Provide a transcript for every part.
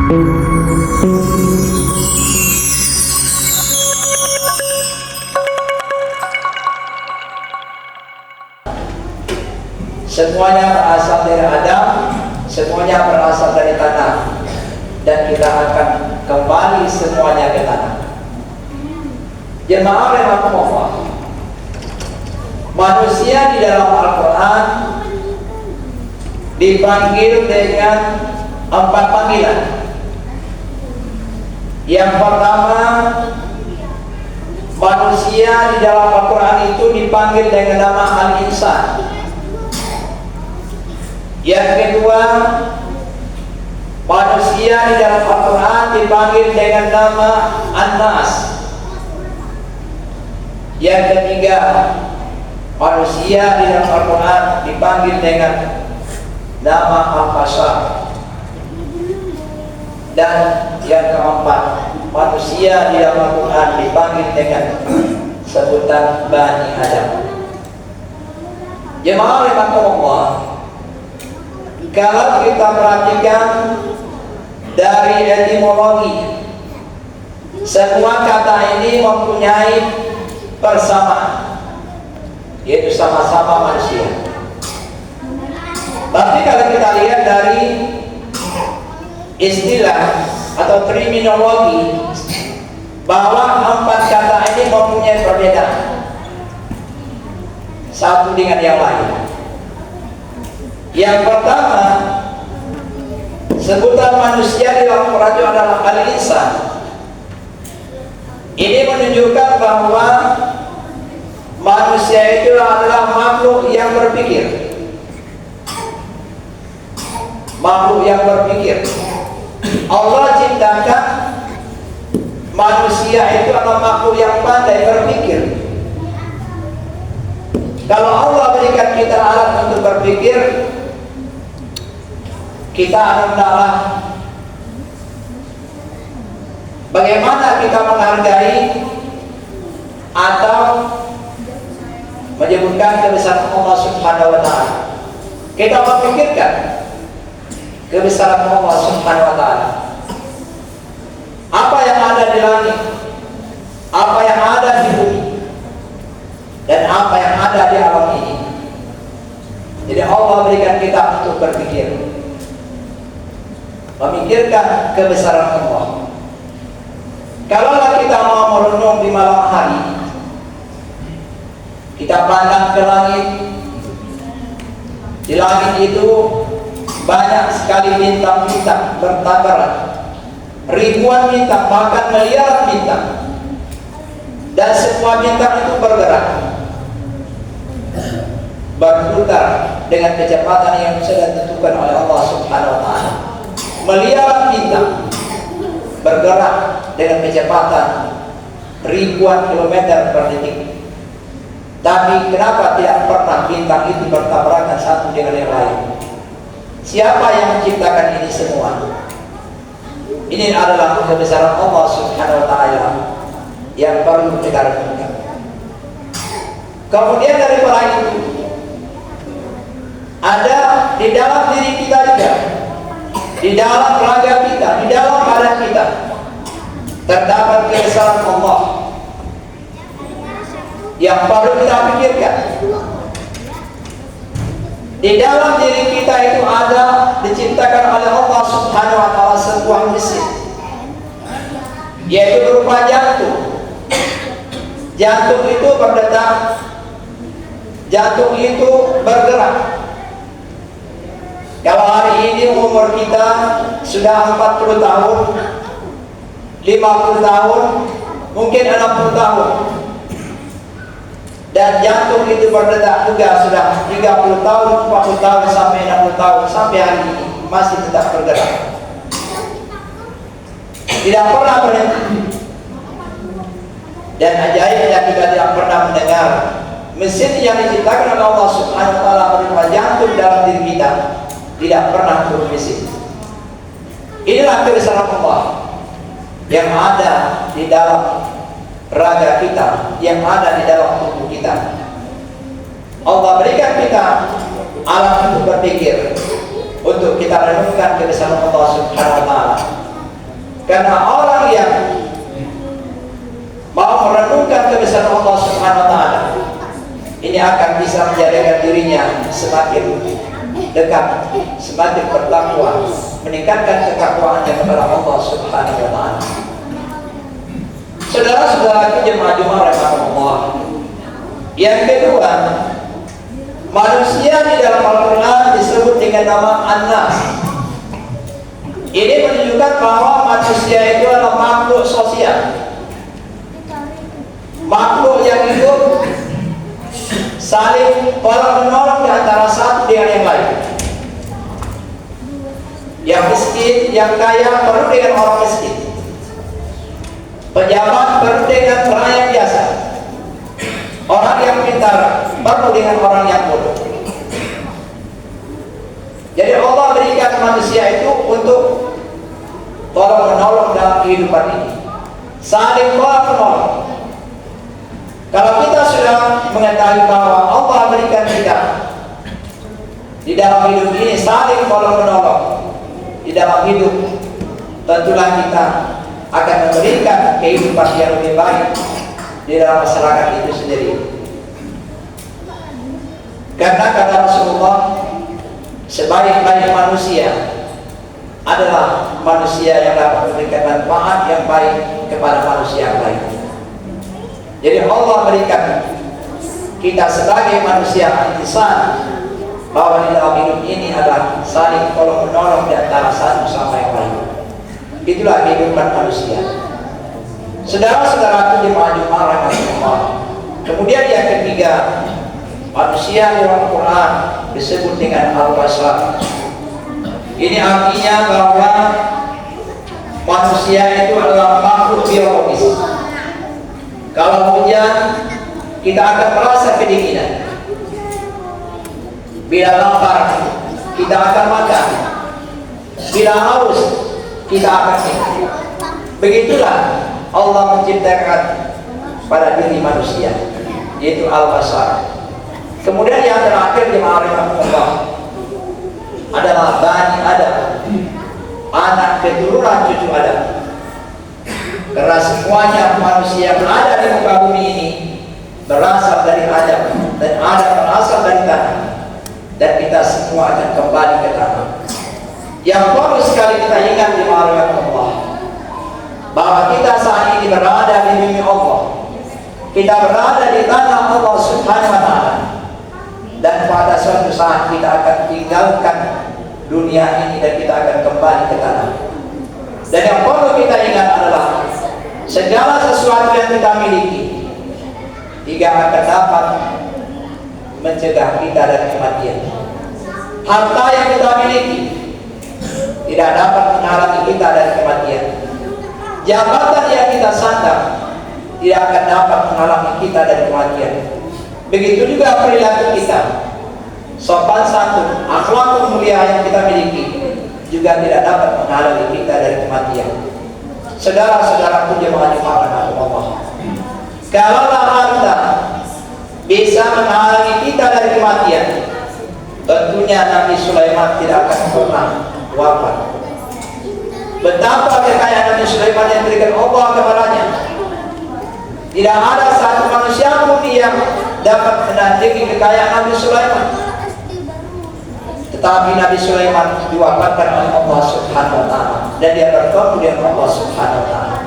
Semuanya berasal dari Adam, semuanya berasal dari tanah, dan kita akan kembali semuanya ke tanah. Jemaah rahimakumullah, manusia di dalam Al-Quran dipanggil dengan 4 panggilan. Yang pertama, manusia di dalam Al-Quran itu dipanggil dengan nama Al-Insan. Yang kedua, manusia di dalam Al-Quran dipanggil dengan nama An-Nas. Yang ketiga, manusia di dalam Al-Quran dipanggil dengan nama Al-Bashar. Dan yang keempat, manusia di dalam Al-Quran dipanggil dengan sebutan Bani Adam. Jemaah rahimakumullah, kalau kita perhatikan dari etimologi, semua kata ini mempunyai persamaan, yaitu sama-sama manusia. Tapi kalau kita lihat dari istilah atau terminologi, bahwa 4 kata ini mempunyai perbedaan satu dengan yang lain. Yang pertama, sebutan manusia di dalam Al-Quran adalah Al-Insan. Ini menunjukkan bahwa manusia itu adalah makhluk yang berpikir. Makhluk yang berpikir. Allah ciptakan manusia itu adalah makhluk yang pandai berpikir. Kalau Allah berikan kita alat untuk berpikir, kita hendaklah bagaimana kita menghargai atau menyebutkan kebesaran Allah Subhanahu wa Ta'ala. Kita memikirkan kebesaran Allah Subhanahu wa Ta'ala. Apa yang ada di langit, apa yang ada di bumi, dan apa yang ada di alam ini. Jadi Allah berikan kita untuk berpikir, memikirkan kebesaran Allah. Kalaulah kita mau merenung di malam hari, kita pandang ke langit. Di langit itu banyak sekali bintang-bintang bertabaran, ribuan bintang, bahkan miliaran bintang, dan semua bintang itu berputar dengan kecepatan yang sudah ditentukan oleh Allah Subhanahu wa Ta'ala. Miliaran bintang bergerak dengan kecepatan ribuan kilometer per detik. Tapi kenapa tidak pernah bintang itu bertabrakan satu dengan yang lain? Siapa yang menciptakan ini semua? Ini adalah kebesaran Allah Subhanahu wa Ta'ala yang perlu kita renungkan. Kemudian daripada itu, ada di dalam diri kita juga, di dalam raga kita, di dalam badan kita, terdapat kebesaran Allah yang perlu kita pikirkan. Di dalam diri kita itu ada, diciptakan oleh Allah Subhanahu wa Ta'ala sebuah mesin, yaitu berupa jantung. Jantung itu berdetak, jantung itu bergerak. Kalau hari ini umur kita sudah 40 tahun, 50 tahun, mungkin 60 tahun, dan jantung itu berdetak juga sudah 30 tahun, 40 tahun, sampai 60 tahun, sampai hari ini masih tetap bergerak, tidak pernah berhenti. Dan ajaibnya kita tidak pernah mendengar mesin yang diciptakan oleh Allah Subhanahu wa Ta'ala berupa jantung dalam diri kita tidak pernah bermesin. Inilah kebesaran Allah yang ada di dalam raga kita, yang ada di dalam tubuh kita. Allah berikan kita alat untuk berpikir, untuk kita renungkan kebesaran Allah Subhanahu wa Ta'ala. Karena orang yang mau merenungkan kebesaran Allah Subhanahu wa taala, ini akan bisa menjadikan dirinya semakin dekat, semakin bertakwa, meningkatkan ketakwaannya kepada Allah Subhanahu wa taala. Saudara-saudaraku jemaah-jemaah rahimahullah. Yang kedua, manusia di dalam Al-Quran disebut dengan nama An-Nas. Ini menunjukkan bahwa manusia itu adalah makhluk sosial, makhluk yang hidup saling tolong menolong di antara satu dengan yang lain. Yang miskin, yang kaya perlu dengan orang miskin, pejabat perlu dengan rakyat biasa, orang yang pintar perlu dengan orang yang bodoh. Jadi Allah berikan manusia itu untuk tolong menolong dalam kehidupan ini, saling tolong menolong. Kalau kita sudah mengetahui bahwa Allah berikan kita di dalam hidup ini saling tolong menolong di dalam hidup, tentulah kita akan memberikan kehidupan yang lebih baik di dalam masyarakat itu sendiri. Karena kata Rasulullah, sebaik-baik manusia adalah manusia yang dapat memberikan manfaat yang baik kepada manusia yang lain. Jadi Allah berikan kita sebagai manusia insan bahwa di dalam hidup ini adalah saling tolong menolong di antara satu sama yang lain. Itulah kehidupan manusia. Saudara-saudaraku jemaah-jemaah rahimahullah. Kemudian yang ketiga, manusia di dalam Al-Quran disebut dengan Al-Bashar. Ini artinya bahwa manusia itu adalah makhluk biologis. Kalau hujan, kita akan merasa kedinginan. Bila lapar, kita akan makan. Bila haus, kita akan minum. Begitulah Allah menciptakan pada diri manusia, yaitu Al-Bashar. Kemudian yang terakhir jemaah rahimahullah adalah Bani Adam, anak keturunan cucu Adam. Karena semuanya manusia yang ada di muka bumi ini berasal dari Adam, dan Adam berasal dari tanah, dan kita semua akan kembali ke tanah. Yang perlu sekali kita ingat di Allah, bahwa kita saat ini berada di bumi Allah, kita berada di tanah Allah Subhanahu wa taala, dan pada suatu saat kita akan tinggalkan dunia ini dan kita akan kembali ke tanah. Dan yang perlu kita ingat adalah segala sesuatu yang kita miliki tidak akan dapat mencegah kita dari kematian. Harta yang kita miliki tidak dapat menghalangi kita dari kematian. Jabatan yang kita sandang tidak akan dapat menghalangi kita dari kematian. Begitu juga perilaku kita, sopan santun, akhlak mulia yang kita miliki juga tidak dapat menghalangi kita dari kematian. Saudara-saudaraku jemaah-jemaah Allah, kalau harta bisa menghalangi kita dari kematian, tentunya Nabi Sulaiman tidak akan pernah wafat. Betapa kekayaan Nabi Sulaiman yang diberikan Allah kepadanya, tidak ada satu manusia pun yang dapat menandingi kekayaan Nabi Sulaiman. Tetapi Nabi Sulaiman diwafatkan oleh Allah Subhanahu wa taala dan dia bertemu dengan Allah Subhanahu wa taala.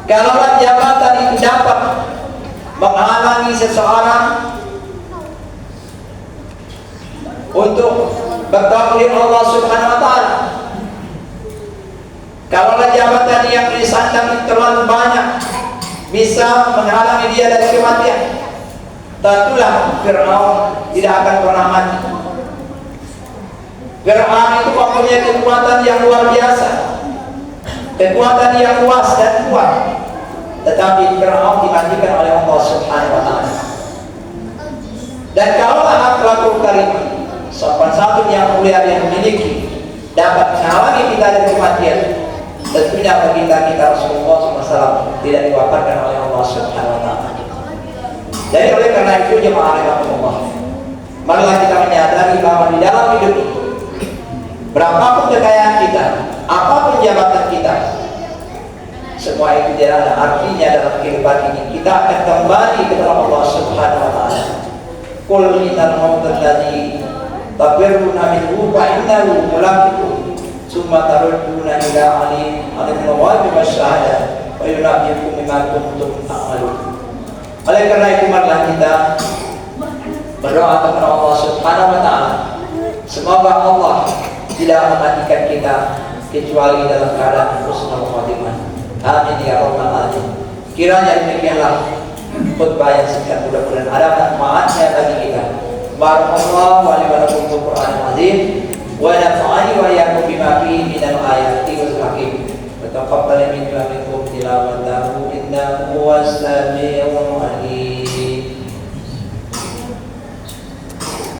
Kalau jabatan itu dapat menghalangi seseorang untuk bertemu dengan Allah Subhanahu wa taala, kalau jabatan yang disandang terlalu banyak bisa menghalangi dia dari kematian, tentulah Fir'aun tidak akan pernah mati. Fir'aun itu mempunyai kekuatan yang luar biasa, kekuatan yang luas dan kuat, tetapi Fir'aun dimatikan oleh Allah Subhanahu wa taala. Dan kalau akhlakul karimah, sopan santun yang mulia yang memiliki dapat menghalangi kita dari kematian, tentunya bagi kita Rasulullah SAW tidak diwafatkan oleh Allah Subhanahu wa taala. Jadi oleh karena itu jemaah Allah, marilah kita menyadari bahwa di dalam hidup ini, berapapun kekayaan kita, apapun jabatan kita, semua itu tidak ada artinya dalam kehidupan ini. Kita akan kembali kepada Allah Subhanahu wa taala. Qul innal mautal ladzi tafirruna minhu fa innahu mulaqikum tsumma tarudduna ila alimil ghaibi wasyahadah wa yunabbiukum bima kuntum ta'malun. Oleh karena itu marilah kita berdoa kepada Allah Subhanahu wa taala, semoga Allah tidak mematikan kita kecuali dalam keadaan husnul khotimah. Amin ya rabbal alamin. Kiranya demikianlah khutbah yang singkat, mudah-mudahan ada manfaatnya bagi kita. Barakallahu wa li wa lakum fil Qur'anil azim wa nafa'ani wa iyyakum bima fihi minal ayati wal hakim. Wa taqabbal minni wa minkum tilawatahu innahu huwas sami'ul alim.